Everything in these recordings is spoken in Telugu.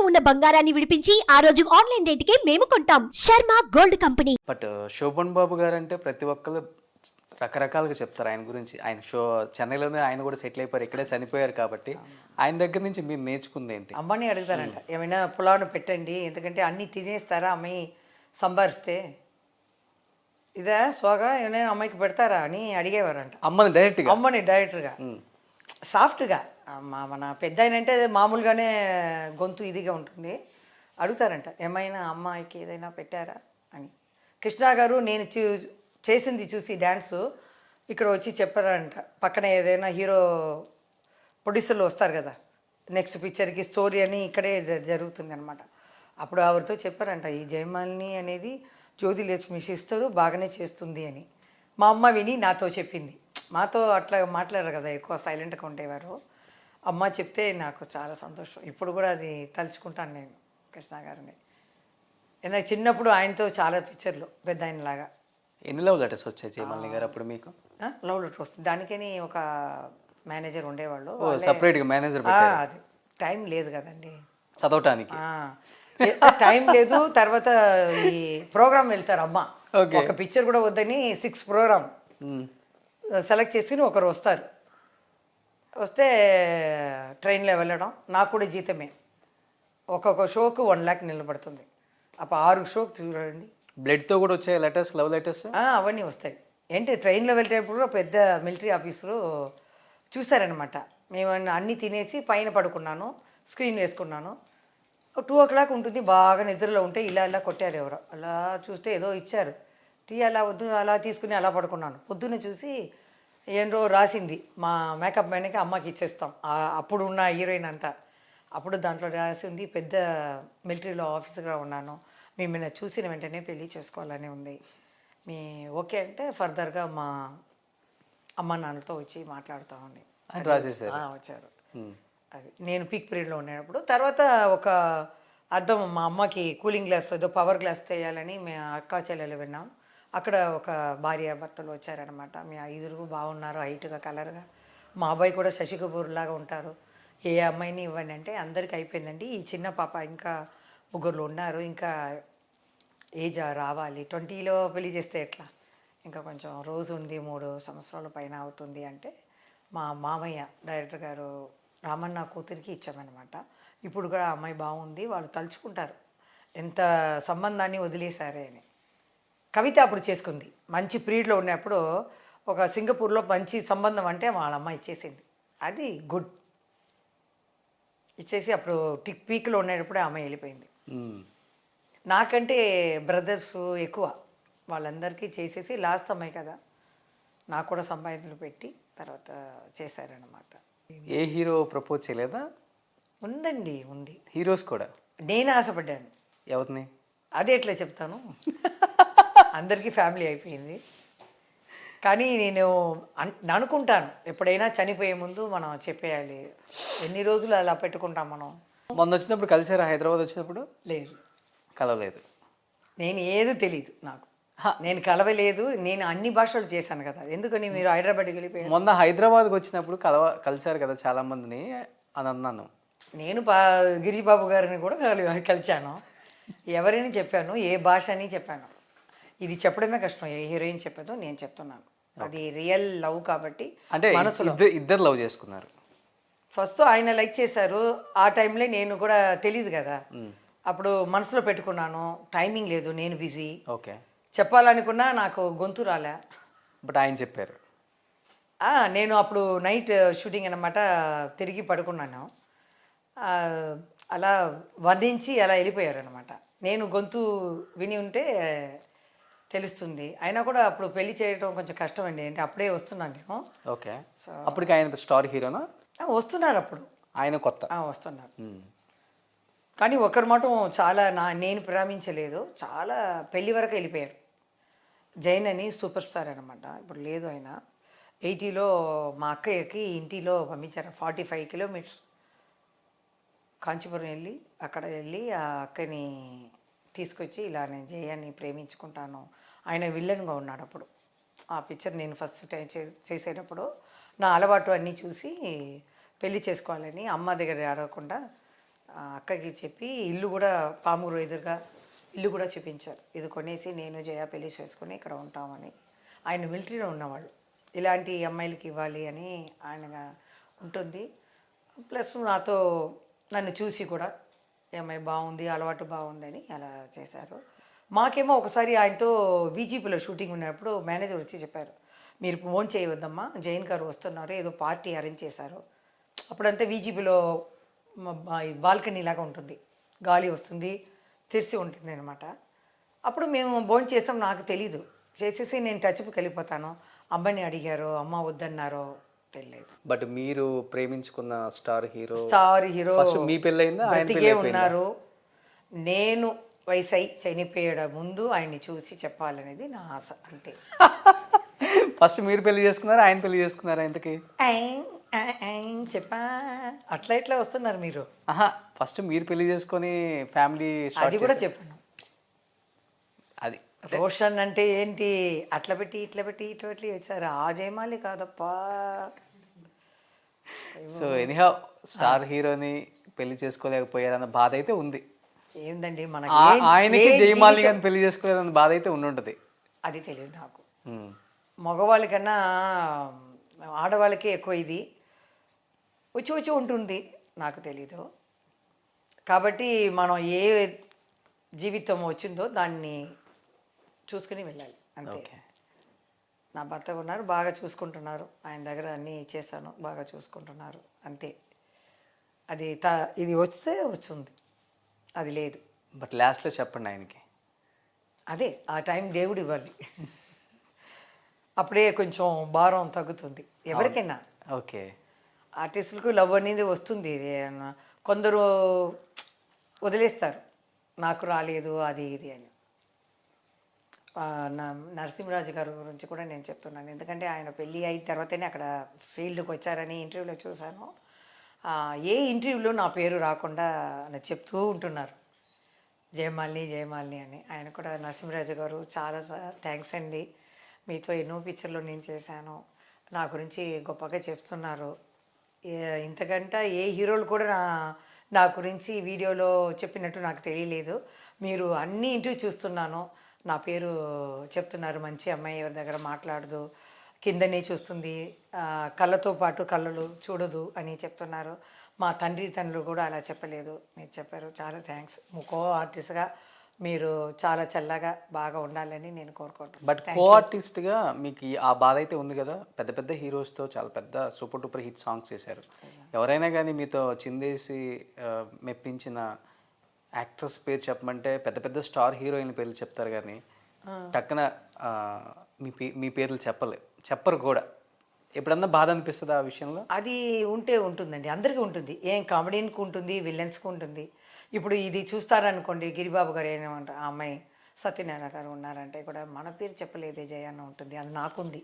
ఇంట్లో ఉన్న బంగారాన్ని విడిపించి ఆ రోజు ఆన్లైన్ రేటుకే మేము కొంటాం. Sharma gold company. But Shobhan Babu గారు అంటే ప్రతి ఒక్కరు రకరకాలుగా చెప్తారు ఆయన గురించి. ఆయన చెన్నైలోనే ఆయన కూడా సెటిల్ అయిపోయారు, ఇక్కడే చనిపోయారు కాబట్టి ఆయన దగ్గర నుంచి మీరు నేర్చుకుంది ఏంటి? అమ్మని అడుగుతారంట, ఏమైనా పులావును పెట్టండి, ఎందుకంటే అన్నీ తినేస్తారా అమ్మాయి సంభారిస్తే, ఇదా సోగా ఏమైనా అమ్మాయికి పెడతారా అని అడిగేవారంట. అమ్మని డైరెక్ట్గా సాఫ్ట్గా. మన పెద్ద ఆయన అంటే మామూలుగానే గొంతు ఇదిగా ఉంటుంది, అడుగుతారంట ఏమైనా అమ్మాయికి ఏదైనా పెట్టారా అని. కృష్ణ గారు నేను చేసింది చూసి డ్యాన్సు ఇక్కడ వచ్చి చెప్పారంట, పక్కన ఏదైనా హీరో ప్రొడ్యూసర్లు వస్తారు కదా నెక్స్ట్ పిక్చర్కి స్టోరీ అని ఇక్కడే జరుగుతుంది అనమాట. అప్పుడు ఆవిడతో చెప్పారంట, ఈ జయమాలిని అనేది జ్యోతిలక్ష్మి సిస్టరు బాగానే చేస్తుంది అని. మా అమ్మ విని నాతో చెప్పింది. మాతో అట్లా మాట్లాడారు కదా, ఎక్కువ సైలెంట్గా ఉండేవారు. అమ్మ చెప్తే నాకు చాలా సంతోషం. ఇప్పుడు కూడా అది తలుచుకుంటాను నేను కృష్ణ గారిని. ఎందుకంటే చిన్నప్పుడు ఆయనతో చాలా పిక్చర్లు పెద్ద ఆయనలాగా. ఎన్ని లవ్ లెటర్స్ వచ్చాయి జయమాలిని గారు అప్పుడు మీకు? లవ్ లెటర్ వస్తుంది, దానికని ఒక మేనేజర్ ఉండేవాళ్ళు. సపరేట్గా మేనేజర్? అది టైం లేదు కదండి చదవటానికి, టైం లేదు. తర్వాత ఈ ప్రోగ్రామ్ వెళ్తారు అమ్మ, ఒక పిక్చర్ కూడా వద్దని 6 ప్రోగ్రామ్ సెలెక్ట్ చేసుకుని ఒకరు వస్తారు. వస్తే ట్రైన్లో వెళ్ళడం, నాకు కూడా జీతమే. ఒక్కొక్క షోకు 1 lakh నిలబడుతుంది. అప్పుడు 6 షోకు చూడండి. బ్లడ్తో కూడా వచ్చాయి లెటర్స్, లవ్ లెటర్స్ అవన్నీ వస్తాయి. ఏంటి ట్రైన్లో వెళ్ళేటప్పుడు పెద్ద మిలిటరీ ఆఫీసరు చూశారనమాట. మేము అన్నీ తినేసి పైన పడుకున్నాను, స్క్రీన్ వేసుకున్నాను. 2 o'clock ఉంటుంది, బాగా నిద్రలో ఉంటే ఇలా ఇలా కొట్టారు ఎవరో. అలా చూస్తే ఏదో ఇచ్చారు, అలా వద్దు అలా తీసుకుని అలా పడుకున్నాను. పొద్దున్న చూసి ఏంటో రాసింది, మా మేకప్ మ్యాన్కి అమ్మకి ఇచ్చేస్తాం, అప్పుడు ఉన్న హీరోయిన్ అంతా. అప్పుడు దాంట్లో రాసింది, పెద్ద మిలిటరీలో ఆఫీసర్గా ఉన్నాను, మిమ్మల్ని చూసిన వెంటనే పెళ్ళి చేసుకోవాలని ఉంది, మీ ఓకే అంటే ఫర్దర్గా మా అమ్మ నాన్నలతో వచ్చి మాట్లాడుతామని వచ్చారు. అది నేను పీక్ పీరియడ్లో ఉన్నప్పుడు. తర్వాత ఒక అద్దం మా అమ్మకి కూలింగ్ గ్లాస్ ఏదో పవర్ గ్లాస్ చేయాలని మేము అక్క చెల్లెలు విన్నాం. అక్కడ ఒక భార్య భర్తలు వచ్చారనమాట. మీ 5 బాగున్నారు, హైట్గా కలర్గా. మా అబ్బాయి కూడా శశి కపూర్ లాగా ఉంటారు, ఏ అమ్మాయిని ఇవ్వండి అంటే అందరికి అయిపోయిందండి, ఈ చిన్న పాప ఇంకా 3 ఉన్నారు, ఇంకా ఏజ్ రావాలి, 20లో పెళ్లి చేస్తే ఎట్లా, ఇంకా కొంచెం రోజు ఉంది, 3 సంవత్సరాల పైన అవుతుంది అంటే మా మామయ్య డైరెక్టర్ గారు రామన్న కూతురికి ఇచ్చామన్నమాట. ఇప్పుడు కూడా అమ్మాయి బాగుంది, వాళ్ళు తలుచుకుంటారు ఎంత సంబంధాన్ని వదిలేశారే అని. కవిత అప్పుడు చేసుకుంది, మంచి పీరియడ్లో ఉన్నప్పుడు ఒక సింగపూర్లో మంచి సంబంధం అంటే వాళ్ళ అమ్మ ఇచ్చేసింది. అది గుడ్. ఇచ్చేసి అప్పుడు పీక్లో ఉన్నప్పుడే అమ్మాయి వెళ్ళిపోయింది. నాకంటే బ్రదర్స్ ఎక్కువ, వాళ్ళందరికీ చేసేసి లాస్ట్ అమ్మాయి కదా, నాకు కూడా సంపాదనలు పెట్టి తర్వాత చేశారనమాట. ఏ హీరో ప్రపోజ్ చేయలేదా? ఉందండి, ఉంది. హీరోస్ కూడా నేను ఆశపడ్డాను. ఎవరిని? అదే ఎట్లా చెప్తాను, అందరికీ ఫ్యామిలీ అయిపోయింది. కానీ నేను అనుకుంటాను ఎప్పుడైనా చనిపోయే ముందు మనం చెప్పేయాలి. ఎన్ని రోజులు అలా పెట్టుకుంటాం మనం. మొన్న వచ్చినప్పుడు కలిసారా? హైదరాబాద్ వచ్చినప్పుడు? లేదు, కలవలేదు. నేను ఏదో తెలీదు నాకు, నేను కలవలేదు. నేను అన్ని భాషలు చేశాను కదా, ఎందుకని మీరు హైదరాబాద్కి వెళ్ళిపోయారు? మొన్న హైదరాబాద్కి వచ్చినప్పుడు కలిసారు కదా చాలా మందిని అని అన్నాను. నేను గిరిబాబు గారిని కూడా కలిశాను, ఎవరిని చెప్పాను, ఏ భాష అని చెప్పాను. ఇది చెప్పడమే కష్టం, ఏ హీరోయిన్ చెప్పాదో నేను చెప్తున్నాను. అది రియల్ లవ్ కాబట్టి. అంటే మనసులో ఇద్దరు లవ్ చేసుకున్నారు. ఫస్ట్ ఆయన లైక్ చేశారు, ఆ టైంలో నేను కూడా తెలియదు కదా, అప్పుడు మనసులో పెట్టుకున్నాను. టైమింగ్ లేదు, నేను బిజీ. ఓకే, చెప్పాలనుకున్నా నాకు గొంతు రాలే. బట్ ఆయన చెప్పారు. నేను అప్పుడు నైట్ షూటింగ్ అనమాట, తిరిగి పడుకున్నాను. అలా వర్ణించి అలా వెళ్ళిపోయారు అనమాట. నేను గొంతు విని ఉంటే తెలుస్తుంది. అయినా కూడా అప్పుడు పెళ్లి చేయడం కొంచెం కష్టం అండి, అంటే అప్పుడే వస్తున్నాను నేను. ఓకే, సో అప్పటికి ఆయన స్టార్ హీరోనా? వస్తున్నారు అప్పుడు, ఆయన కొత్త వస్తున్నారు. కానీ ఒకరి మాట చాలా నేను ప్రేమించలేదు, చాలా పెళ్లి వరకు వెళ్ళిపోయారు. జైన్ అని సూపర్ స్టార్ అనమాట, ఇప్పుడు లేదు ఆయన. 80లో మా అక్కయ్యకి ఇంటిలో పంపించారు, 45 kilometers కాంచీపురం వెళ్ళి, అక్కడ వెళ్ళి ఆ అక్కని తీసుకొచ్చి ఇలా నేను జయాన్ని ప్రేమించుకుంటాను. ఆయన విల్లన్గా ఉన్నాడు అప్పుడు. ఆ పిక్చర్ నేను ఫస్ట్ టైం చేసేటప్పుడు నా అలవాటు అన్నీ చూసి పెళ్లి చేసుకోవాలని అమ్మ దగ్గర అడగకుండా అక్కకి చెప్పి ఇల్లు కూడా పామూరు ఎదురుగా ఇల్లు కూడా చూపించారు. ఇది కొనేసి నేను జయ పెళ్లి చేసుకుని ఇక్కడ ఉంటామని. ఆయన మిలిటరీలో ఉన్నవాళ్ళు, ఇలాంటి అమ్మాయిలకి ఇవ్వాలి అని ఆయన ఉంటుంది. ప్లస్ నాతో నన్ను చూసి కూడా ఈ అమ్మాయి బాగుంది, అలవాటు బాగుంది అని అలా చేశారు. మాకేమో ఒకసారి ఆయనతో బీజేపీలో షూటింగ్ ఉన్నప్పుడు మేనేజర్ వచ్చి చెప్పారు, మీరు ఫోన్ చేయవద్దమ్మా, జైన్ గారు వస్తున్నారు, ఏదో పార్టీ అరేంజ్ చేశారు. అప్పుడంతా బీజేపీలో బాల్కనీ లాగా ఉంటుంది, గాలి వస్తుంది, తెరిచి ఉంటుంది అనమాట. అప్పుడు మేము భోజనం చేసాం, నాకు తెలీదు. చేసేసి నేను టచ్కి వెళ్ళిపోతాను. అబ్బాయిని అడిగారో అమ్మ వద్దన్నారో తెలియదు. బట్ మీరు ప్రేమించుకున్న స్టార్ హీరో మీ పెళ్ళైందా? బ్రతికే ఉన్నారు. నేను వయసు చనిపోయడం ముందు ఆయన్ని చూసి చెప్పాలనేది నా ఆశ, అంతే. ఫస్ట్ మీరు పెళ్లి చేసుకున్నారా, ఆయన పెళ్లి చేసుకున్నారా? ఇంతకీ చెప్పా అట్లా ఇట్లా వస్తున్నారు మీరు. ఫస్ట్ మీరు పెళ్లి చేసుకొని ఫ్యామిలీ అది కూడా చెప్పాను. అది రోషన్ అంటే ఏంటి, అట్లా పెట్టి ఇట్లా పెట్టి ఇట్లా పెట్టి వచ్చారు. ఆ జయమాలి కాదప్పా. సో ఎనీహౌ స్టార్ హీరోని పెళ్లి చేసుకోలేకపోయారన్న బాధ అయితే ఉంది. ఏందండి ఆయనకి జయమాలి గారిని పెళ్లి చేసుకోలేదన్న బాధ అయితే ఉండుంటది. అది తెలియదు నాకు. మగవాళ్ళకన్నా ఆడవాళ్ళకే ఎక్కువ ఇది వచ్చి వచ్చి ఉంటుంది, నాకు తెలీదు. కాబట్టి మనం ఏ జీవితం వచ్చిందో దాన్ని చూసుకుని వెళ్ళాలి, అంతే. నా భర్త ఉన్నారు, బాగా చూసుకుంటున్నారు. ఆయన దగ్గర అన్నీ చేశాను, బాగా చూసుకుంటున్నారు, అంతే. అది ఇది వస్తే వస్తుంది, అది లేదు. బట్ లాస్ట్లో చెప్పండి ఆయనకి. అదే ఆ టైం దేవుడు ఇవ్వాలి. అప్పుడే కొంచెం భారం తగ్గుతుంది ఎవరికైనా. ఓకే. ఆర్టిస్టులకు లవ్ అనేది వస్తుంది. కొందరు వదిలేస్తారు, నాకు రాలేదు అది ఇది అని. నరసింహరాజు గారి గురించి కూడా నేను చెప్తున్నాను, ఎందుకంటే ఆయన పెళ్ళి అయిన తర్వాతనే అక్కడ ఫీల్డ్కి వచ్చారని ఇంటర్వ్యూలో చూశాను. ఏ ఇంటర్వ్యూలో నా పేరు రాకుండా చెప్తూ ఉంటున్నారు, జయమాలిని జయమాలిని అని. ఆయన కూడా నరసింహరాజు గారు చాలా థ్యాంక్స్ అండి, మీతో ఎన్నో పిక్చర్లు నేను చేశాను, నా గురించి గొప్పగా చెప్తున్నారు. ఇంతకంటే ఏ హీరోలు కూడా నా గురించి వీడియోలో చెప్పినట్టు నాకు తెలియలేదు. మీరు అన్ని ఇంటర్వ్యూ చూస్తున్నాను, నా పేరు చెప్తున్నారు, మంచి అమ్మాయి, ఎవరి దగ్గర మాట్లాడదు, కిందనే చూస్తుంది, కళ్ళతో పాటు కళ్ళలు చూడదు అని చెప్తున్నారు. మా తండ్రులు కూడా అలా చెప్పలేదు, మీరు చెప్పారు, చాలా థ్యాంక్స్. కో ఆర్టిస్ట్గా మీరు చాలా చల్లగా బాగా ఉండాలని నేను కోరుకుంటున్నాను. బట్ కో ఆర్టిస్ట్గా మీకు ఆ బాధ అయితే ఉంది కదా, పెద్ద పెద్ద హీరోస్తో చాలా పెద్ద సూపర్ డూపర్ హిట్ సాంగ్స్ చేశారు. ఎవరైనా కానీ మీతో చిందేసి మెప్పించిన యాక్ట్రెస్ పేరు చెప్పమంటే పెద్ద పెద్ద స్టార్ హీరోయిన్ పేర్లు చెప్తారు, కానీ టక్కున మీ పేర్లు చెప్పరు కూడా. ఎప్పుడన్నా బాధ అనిపిస్తుంది ఆ విషయంలో? అది ఉంటుందండి, అందరికీ ఉంటుంది. ఏం కామెడీకి ఉంటుంది, విలన్స్కి ఉంటుంది. ఇప్పుడు ఇది చూస్తారనుకోండి, గిరిబాబు గారు ఏమంటారు, ఆ అమ్మాయి సత్యనారాయణ గారు ఉన్నారంటే కూడా మన పేరు చెప్పలేదే జయన్న ఉంటుంది, అది నాకుంది.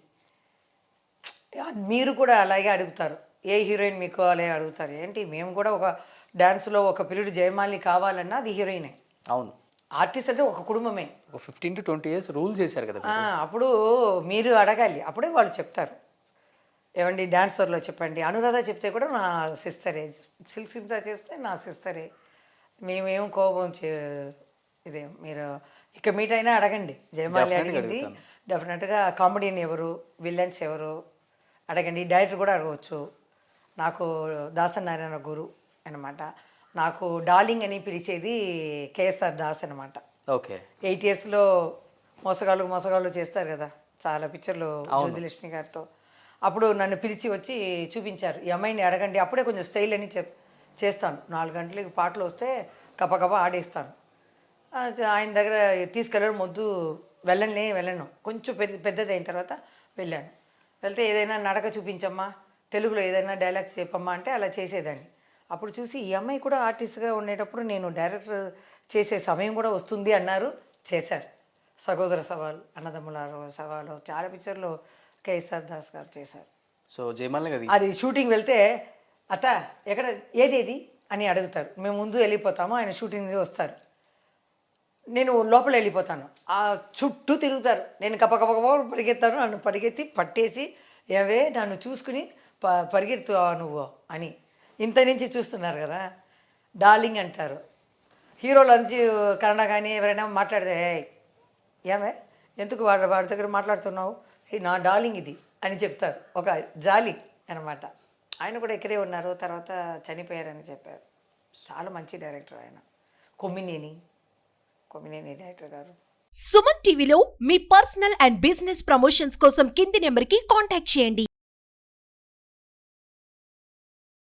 మీరు కూడా అలాగే అడుగుతారు, ఏ హీరోయిన్ మీకు అలాగే అడుగుతారు. ఏంటి, మేము కూడా ఒక డ్యాన్స్లో ఒక పీరియడ్ జయమాలిని కావాలన్నా అది హీరోయినే. అవును, ఆర్టిస్ట్ అంటే ఒక కుటుంబమే. 15 to 20 years రూల్ చేశారు కదా. అప్పుడు మీరు అడగాలి, అప్పుడే వాళ్ళు చెప్తారు. ఏమండి డాన్సర్లో చెప్పండి, అనురాధ చెప్తే కూడా నా సిస్టరే, సిల్క్ సిమ్తా చేస్తే నా సిస్టరే, మేమేం కోపం ఇదే. మీరు ఇక మీటైనా అడగండి, జయమాలి అడిగింది డెఫినెట్గా. కామెడీని ఎవరు, విలన్స్ ఎవరు అడగండి. డైరెక్టర్ కూడా అడగవచ్చు. నాకు దాసనారాయణ గురు అనమాట. నాకు డార్లింగ్ అని పిలిచేది కేఎస్ఆర్ దాస్ అనమాట. ఓకే. 8 yearsలో మోసగాళ్ళు చేస్తారు కదా చాలా పిక్చర్లు జ్యోతిలక్ష్మి గారితో. అప్పుడు నన్ను పిలిచి వచ్చి చూపించారు, ఈ అమ్మాయిని అడగండి, అప్పుడే కొంచెం స్టైల్ అని చేస్తాను. 4 గంటలకి పాటలు వస్తే కప్ప ఆడేస్తాను. ఆయన దగ్గర తీసుకెళ్ళడం మొద్దు, వెళ్ళను. కొంచెం పెద్దది అయిన తర్వాత వెళ్ళాను. వెళ్తే ఏదైనా నడక చూపించమ్మా, తెలుగులో ఏదైనా డైలాగ్స్ చెప్పమ్మా అంటే అలా చేసేదాన్ని. అప్పుడు చూసి ఈ అమ్మాయి కూడా ఆర్టిస్ట్గా ఉండేటప్పుడు నేను డైరెక్టర్ చేసే సమయం కూడా వస్తుంది అన్నారు, చేశారు. సహోదర సవాల్, అన్నదమ్ముల సవాలు, చాలా పిక్చర్లో కేఎస్ఆర్ దాస్ గారు చేశారు. సో జయమాలి గారు అది షూటింగ్ వెళ్తే అత్త ఎక్కడ ఏదేది అని అడుగుతారు. మేము ముందు వెళ్ళిపోతాము, ఆయన షూటింగ్ వస్తారు, నేను లోపల వెళ్ళిపోతాను. ఆ చుట్టూ తిరుగుతారు, నేను కప్ప పరిగెత్తాను. నన్ను పరిగెత్తి పట్టేసి, ఏవే నన్ను చూసుకుని పరిగెత్తుతావా నువ్వు అని ఇంత నుంచి చూస్తున్నారు కదా. డార్లింగ్ అంటారు. హీరోలు నుంచి కన్నడ కానీ ఎవరైనా మాట్లాడితే "ఏయ్, ఏమే ఎందుకు వాడి దగ్గర మాట్లాడుతున్నావు, "ఏయ్, నా డార్లింగ్ ఇది" అని చెప్తారు. ఒక జాలి అనమాట. ఆయన కూడా ఇక్కడే ఉన్నారు, తర్వాత చనిపోయారని చెప్పారు. చాలా మంచి డైరెక్టర్ ఆయన. కొమ్మినేని డైరెక్టర్ గారు. సుమన్ టీవీలో మీ పర్సనల్ అండ్ బిజినెస్ ప్రమోషన్స్ కోసం కింది నెంబర్కి కాంటాక్ట్ చేయండి.